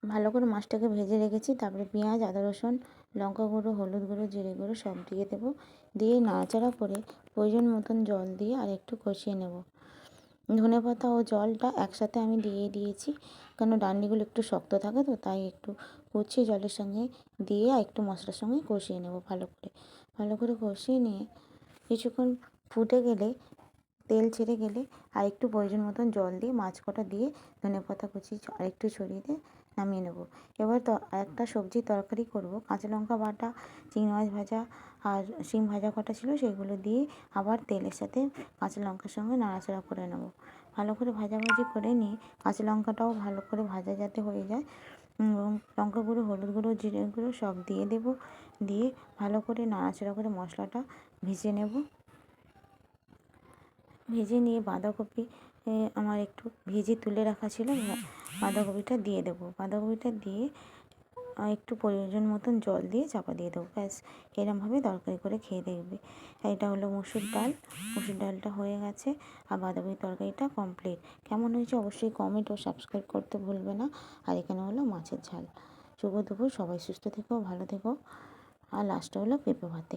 ভালো করে মাছটাকে ভেজে রেখেছি। তারপরে পেঁয়াজ, আদা, রসুন, লঙ্কা গুঁড়ো, হলুদ গুঁড়ো, জিরে গুঁড়ো সব দিয়ে দেবো। দিয়ে নাড়াচাড়া করে প্রয়োজন মতন জল দিয়ে আর একটু কষিয়ে নেব। ধনেপাতা ও জলটা একসাথে আমি দিয়ে দিয়েছি, কেন ডাঁটিগুলো একটু শক্ত থাকে তো, তাই একটু কুচিয়ে জলের সঙ্গে দিয়ে আর একটু মশলার সঙ্গে কষিয়ে নেব ভালো করে কষিয়ে নিয়ে কিছুক্ষণ ফুটে গেলে, তেল ছেড়ে গেলে আর একটু প্রয়োজন মতন জল দিয়ে মাছ কটা দিয়ে ধনেপাতা কুচি আর একটু ছড়িয়ে দিয়ে নামিয়ে নেব। এবার তো একটা সবজির তরকারি করব। কাঁচা লঙ্কা বাটা, চিংড়ি মাছ ভাজা আর শিম ভাজা কটা ছিল, সেগুলো দিয়ে আবার তেলের সাথে কাঁচা লঙ্কার সঙ্গে নাড়াচাড়া করে নেব। ভালো করে ভাজাভাজি করে নিয়ে কাঁচা লঙ্কাটাও ভালো করে ভাজা যাতে হয়ে যায়, এবং লঙ্কা গুঁড়ো, হলুদ গুঁড়ো, জিরে গুঁড়ো সব দিয়ে দেবো। দিয়ে ভালো করে নাড়াচাড়া করে মশলাটা ভেজে নেব। ভেজে নিয়ে বাঁধাকপি আমার একটু ভেজে তুলে রাখা ছিল, বাঁধাকপিটা দিয়ে দেবো। বাঁধাকপিটা দিয়ে একটু প্রয়োজন মতন জল দিয়ে চাপা দিয়ে দেবো। ব্যাস, এরমভাবে তরকারি করে খেয়ে দেখবে। এটা হলো মুসুর ডাল। মুসুর ডালটা হয়ে গেছে আর বাঁধাকপির তরকারিটা কমপ্লিট। কেমন হয়েছে অবশ্যই কমেন্ট ও সাবস্ক্রাইব করতে ভুলবে না। আর এখানে হলো মাছের ঝাল। শুভ দুপুর, সবাই সুস্থ থেকো, ভালো থেকো। আর লাস্টে হলো পেঁপে ভাতে।